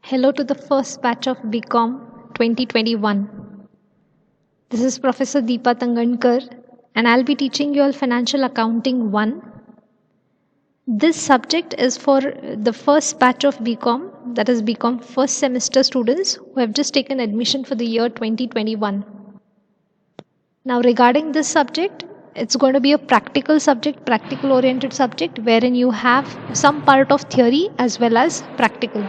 Hello to the first batch of BCom 2021. This is Professor Deepa Tangankar and I'll be teaching you all Financial Accounting 1. This subject is for the first batch of BCom, that is BCom first semester students who have just taken admission for the year 2021. Now regarding this subject, it's going to be a practical subject, practical oriented subject wherein you have some part of theory as well as practical.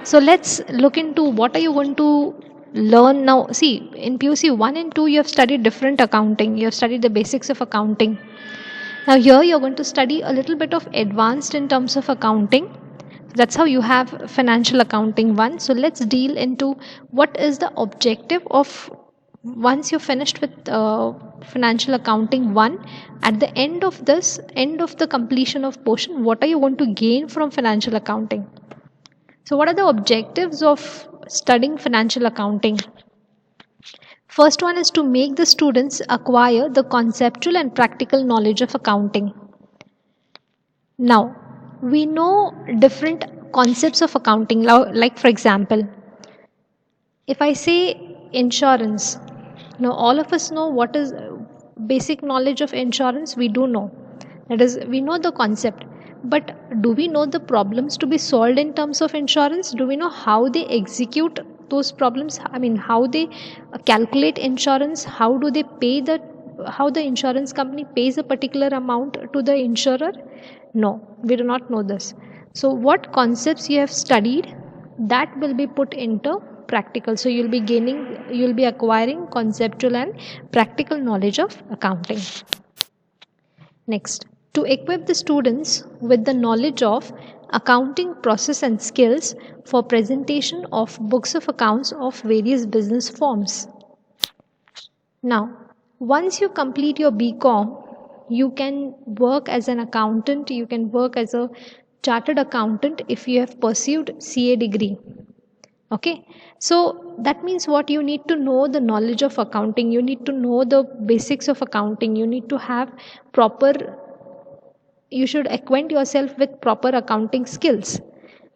So let's look into what are you going to learn now. See, in PUC 1 and 2, you have studied different accounting. You have studied the basics of accounting. Now here you're going to study a little bit of advanced in terms of accounting. That's how you have financial accounting 1. So let's deal into what is the objective of once you're finished with financial accounting 1. At the end of the completion of portion, what are you going to gain from financial accounting? So what are the objectives of studying financial accounting? First one is to make the students acquire the conceptual and practical knowledge of accounting. Now, we know different concepts of accounting, like for example, if I say insurance, now all of us know what is basic knowledge of insurance. We do know. That is, we know the concept. But do we know the problems to be solved in terms of insurance? Do we know how they execute those problems? I mean, how they calculate insurance? How the insurance company pays a particular amount to the insurer? No, we do not know this. So what concepts you have studied, that will be put into practical. So you'll be acquiring conceptual and practical knowledge of accounting. Next, to equip the students with the knowledge of accounting process and skills for presentation of books of accounts of various business forms. Now, once you complete your BCom, you can work as an accountant, you can work as a chartered accountant if you have pursued CA degree. Okay, so that means what you need to know the knowledge of accounting, you need to know the basics of accounting, you need to have you should acquaint yourself with proper accounting skills.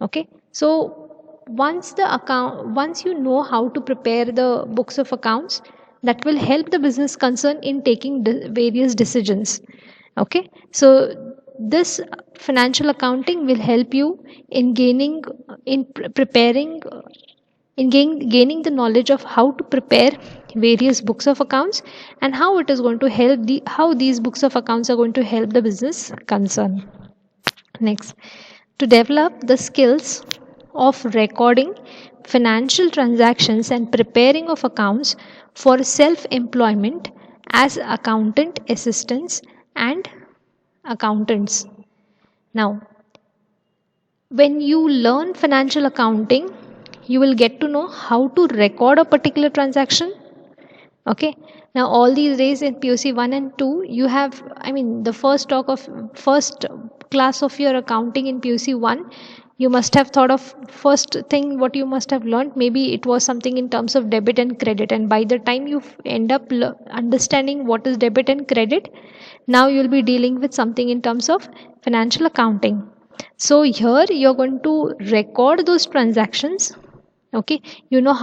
Okay, so once you know how to prepare the books of accounts, that will help the business concern in taking various decisions. Okay, so this financial accounting will help you in preparing gaining the knowledge of how to prepare various books of accounts and how it is going to help how these books of accounts are going to help the business concern. Next, to develop the skills of recording financial transactions and preparing of accounts for self-employment as accountant assistants and accountants. Now, when you learn financial accounting, you will get to know how to record a particular transaction. Okay, now all these days in PUC 1 and 2, you have, the first class of your accounting in PUC 1, you must have thought of first thing what you must have learned, maybe it was something in terms of debit and credit, and by the time you end up understanding what is debit and credit, now you'll be dealing with something in terms of financial accounting. So here you're going to record those transactions. Okay, you know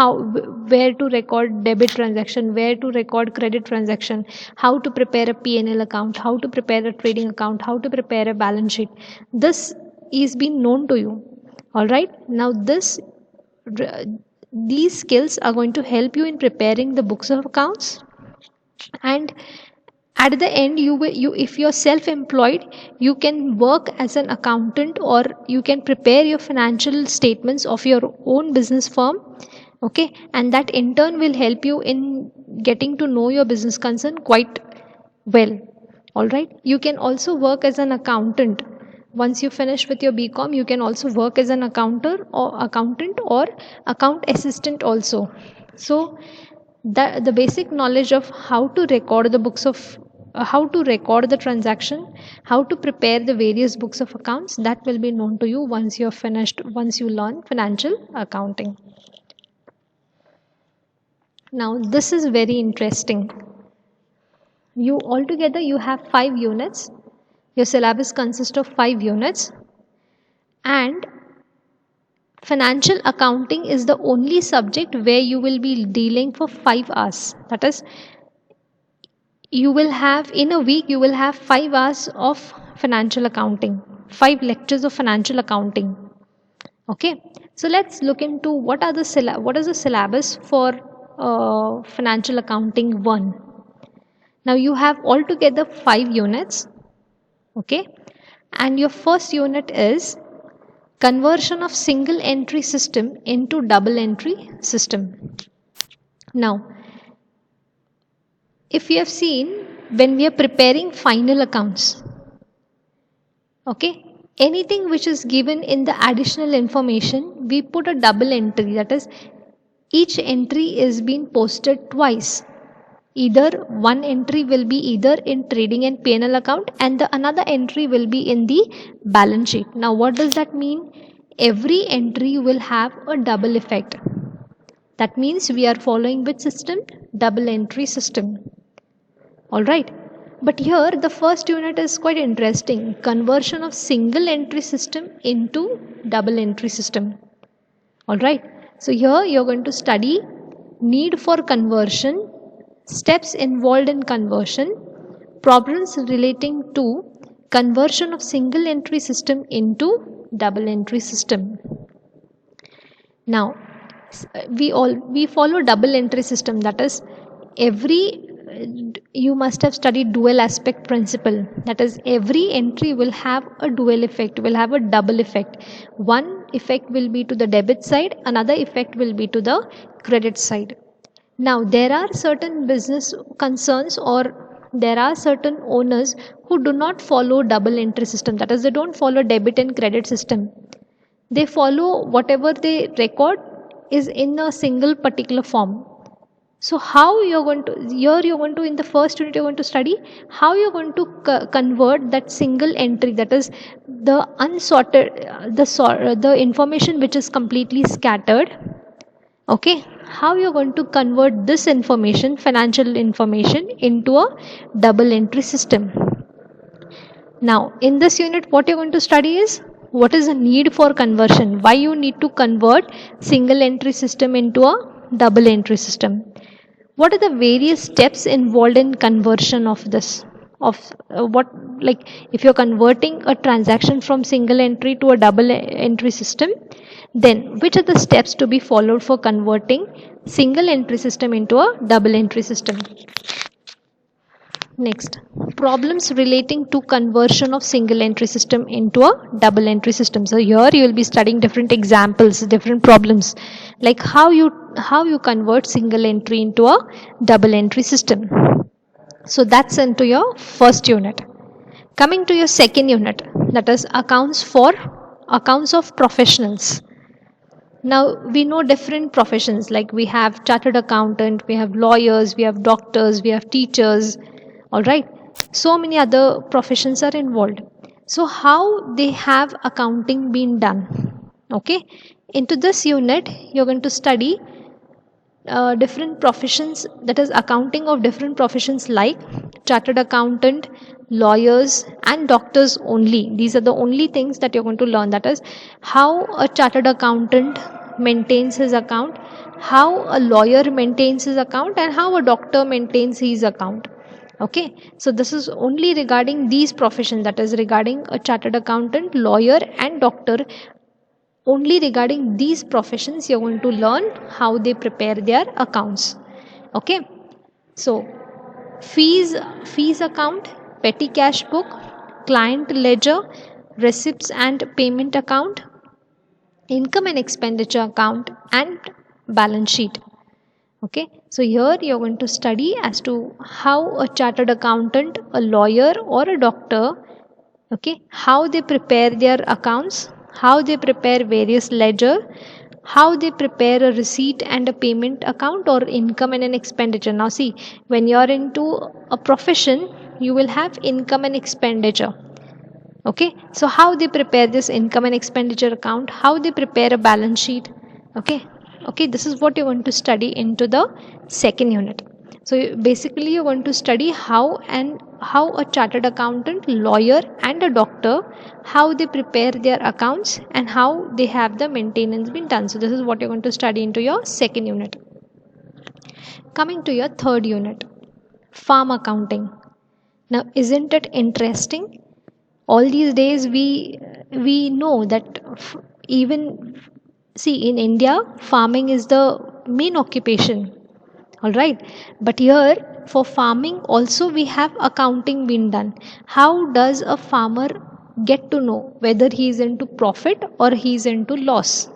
where to record debit transaction, where to record credit transaction, how to prepare a P&L account, how to prepare a trading account, how to prepare a balance sheet. This is being known to you. All right, now these skills are going to help you in preparing the books of accounts, and at the end you if you're self-employed, you can work as an accountant or you can prepare your financial statements of your own business firm. Okay, and that in turn will help you in getting to know your business concern quite well. All right, you can also work as an accountant. Once you finish with your BCom, you can also work as an accountant or account assistant also. So the basic knowledge of how to record the books of how to record the transaction, how to prepare the various books of accounts, that will be known to you once you learn financial accounting. Now this is very interesting. You altogether you have 5 units. Your syllabus consists of 5 units, and financial accounting is the only subject where you will be dealing for 5 hours. That is, you will have in a week, you will have 5 hours of financial accounting, 5 lectures of financial accounting. Okay, so let's look into what is the syllabus for financial accounting 1. Now you have altogether 5 units. Okay, and your first unit is conversion of single entry system into double entry system. Now, if you have seen, when we are preparing final accounts, okay, anything which is given in the additional information, we put a double entry. That is, each entry is being posted twice. Either one entry will be either in trading and P&L account, and the another entry will be in the balance sheet. Now what does that mean? Every entry will have a double effect. That means we are following which system? Double entry system. Alright, but here the first unit is quite interesting. Conversion of single entry system into double entry system. Alright, so here you are going to study need for conversion, steps involved in conversion, problems relating to conversion of single entry system into double entry system. Now we follow double entry system. That is, you must have studied dual aspect principle. That is, every entry will have a dual effect, will have a double effect. One effect will be to the debit side, another effect will be to the credit side. Now there are certain business concerns, or there are certain owners who do not follow double entry system. That is, they don't follow debit and credit system. They follow whatever they record is in a single particular form. So how you're going to, in the first unit you're going to study how you're going to convert that single entry, that is the unsorted, the information which is completely scattered. Okay, how you're going to convert this information, financial information, into a double entry system. Now in this unit what you're going to study is what is the need for conversion, why you need to convert single entry system into a double entry system, what are the various steps involved in conversion of this, like if you're converting a transaction from single entry to a double entry system, then which are the steps to be followed for converting single entry system into a double entry system. Next, problems relating to conversion of single entry system into a double entry system. So here you will be studying different examples, different problems, like how you convert single entry into a double entry system. So that's into your first unit. Coming to your second unit, that is accounts of professionals. Now we know different professions, like we have chartered accountant, we have lawyers, we have doctors, we have teachers. All right, so many other professions are involved. So how they have accounting been done? Okay, into this unit you're going to study different professions, that is accounting of different professions like chartered accountant, lawyers and doctors only. These are the only things that you're going to learn, that is how a chartered accountant maintains his account, how a lawyer maintains his account, and how a doctor maintains his account. Okay, so this is only regarding these professions, that is regarding a chartered accountant, lawyer and doctor. Only regarding these professions you're going to learn how they prepare their accounts. Okay, so fees account, petty cash book, client ledger, receipts and payment account, income and expenditure account, and balance sheet. Okay, so here you're going to study as to how a chartered accountant, a lawyer or a doctor, okay, how they prepare their accounts, how they prepare various ledger, how they prepare a receipt and a payment account, or income and an expenditure. Now see, when you're into a profession you will have income and expenditure. Okay, so how they prepare this income and expenditure account, how they prepare a balance sheet. Okay, this is what you're going to study into the second unit. So basically you're going to study how a chartered accountant, lawyer and a doctor, how they prepare their accounts and how they have the maintenance been done. So this is what you're going to study into your second unit. Coming to your third unit, farm accounting. Now isn't it interesting? All these days we know that even see in India farming is the main occupation, all right, but here for farming also we have accounting being done. How does a farmer get to know whether he is into profit or he is into loss?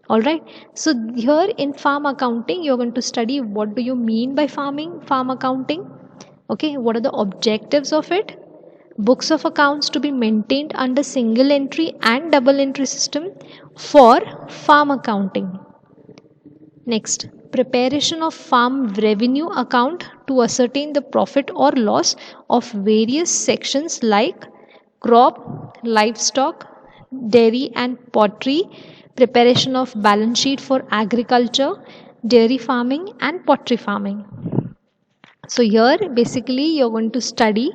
All right, so here in farm accounting you're going to study what do you mean by farm accounting. Okay, what are the objectives of it? Books of accounts to be maintained under single entry and double entry system for farm accounting. Next, preparation of farm revenue account to ascertain the profit or loss of various sections like crop, livestock, dairy and pottery, preparation of balance sheet for agriculture, dairy farming and pottery farming. So here basically you're going to study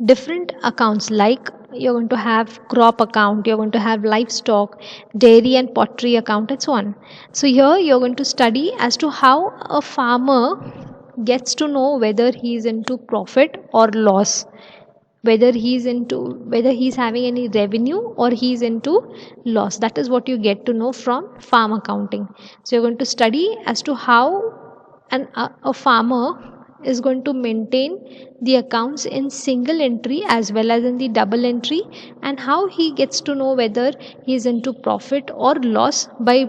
different accounts, like you're going to have crop account, you're going to have livestock, dairy and pottery account and so on. So here you're going to study as to how a farmer gets to know whether he is into profit or loss, whether he's having any revenue or he's into loss. That is what you get to know from farm accounting. So you're going to study as to how a farmer is going to maintain the accounts in single entry as well as in the double entry, and how he gets to know whether he is into profit or loss by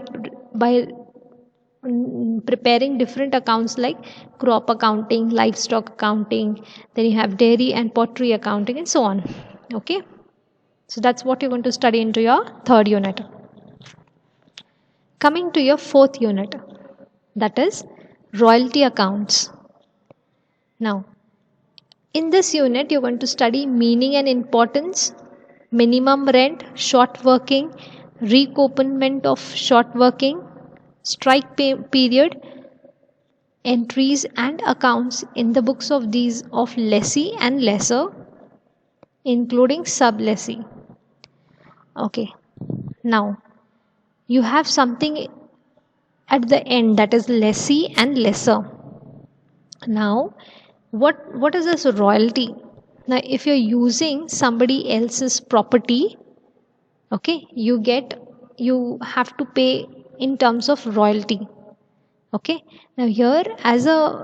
preparing different accounts like crop accounting, livestock accounting, then you have dairy and pottery accounting and so on. Okay, so that's what you're going to study into your third unit. Coming to your fourth unit, that is royalty accounts. Now, in this unit, you're going to study meaning and importance, minimum rent, short working, recoupment of short working, strike period, entries and accounts in the books of these of lessee and lessor, including sub-lessee. Okay, now you have something at the end, that is lessee and lessor. Now, what is this royalty? Now if you're using somebody else's property, okay, you have to pay in terms of royalty. Okay, now here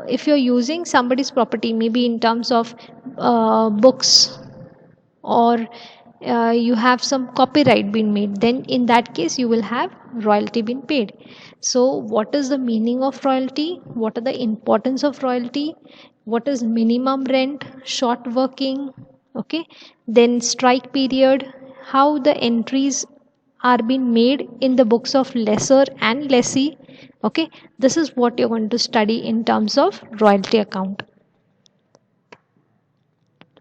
if you're using somebody's property, maybe in terms of books, or you have some copyright being made, then in that case you will have royalty being paid. So what is the meaning of royalty? What are the importance of royalty? What is minimum rent, short working, okay, then strike period, how the entries are being made in the books of lessor and lessee. Okay, this is what you're going to study in terms of royalty account.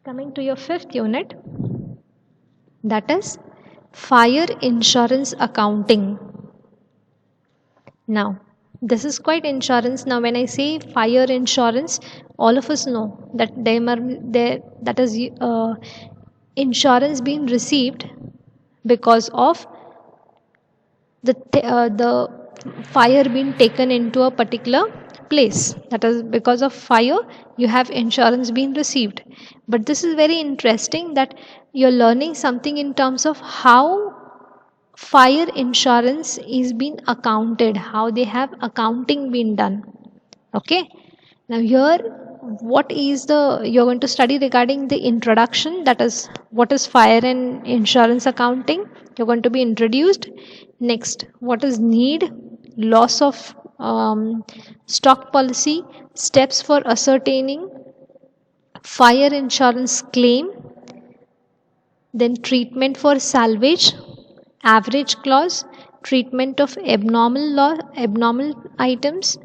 Coming to your fifth unit, that is fire insurance accounting. Now this is quite insurance. Now when I say fire insurance, all of us know that that is insurance being received because of the fire being taken into a particular place. That is because of fire you have insurance being received. But this is very interesting that you're learning something in terms of how fire insurance is being accounted, how they have accounting been done. Okay, now here you're going to study regarding the introduction, that is what is fire and insurance accounting, you're going to be introduced. Next, what is need, loss of stock policy, steps for ascertaining fire insurance claim, then treatment for salvage, average clause, treatment of abnormal items,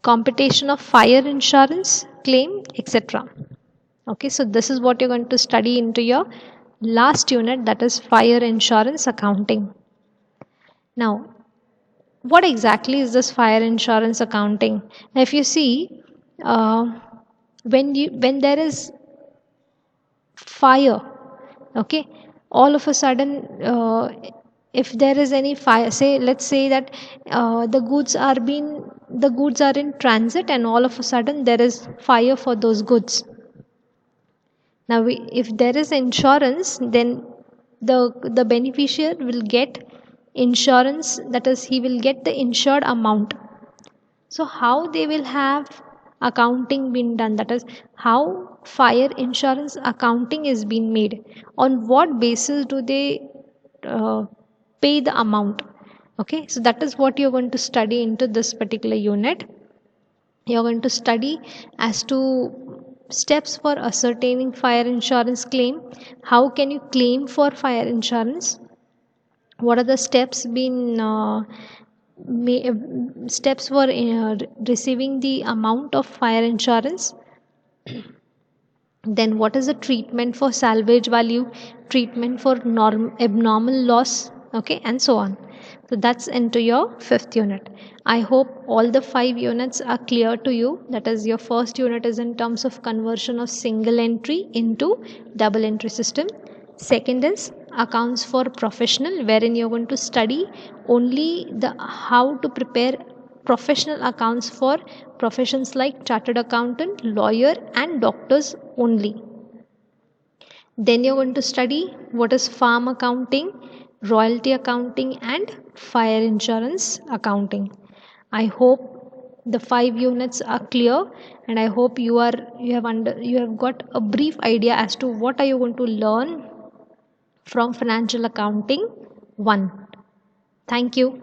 computation of fire insurance claim, etc. Okay, so this is what you're going to study into your last unit, that is fire insurance accounting. Now, what exactly is this fire insurance accounting? Now, if you see, uh, when there is fire, okay, all of a sudden, if there is any fire, say let's say that the goods are in transit, and all of a sudden there is fire for those goods. Now if there is insurance, then the beneficiary will get insurance, that is, he will get the insured amount. So how they will have accounting been done, that is, how fire insurance accounting is being made, on what basis do they uh, pay the amount? Okay, so that is what you're going to study into this particular unit. You're going to study as to steps for ascertaining fire insurance claim, how can you claim for fire insurance, what are the steps being steps for receiving the amount of fire insurance, then what is the treatment for salvage value, treatment for abnormal loss, okay, and so on. So that's into your fifth unit. I hope all the 5 units are clear to you. That is, your first unit is in terms of conversion of single entry into double entry system. Second is accounts for professional, wherein you're going to study only the how to prepare professional accounts for professions like chartered accountant, lawyer, and doctors only. Then you're going to study what is farm accounting, royalty accounting, and fire insurance accounting. I hope the 5 units are clear, and I hope you have got a brief idea as to what are you going to learn from financial accounting 1. Thank you.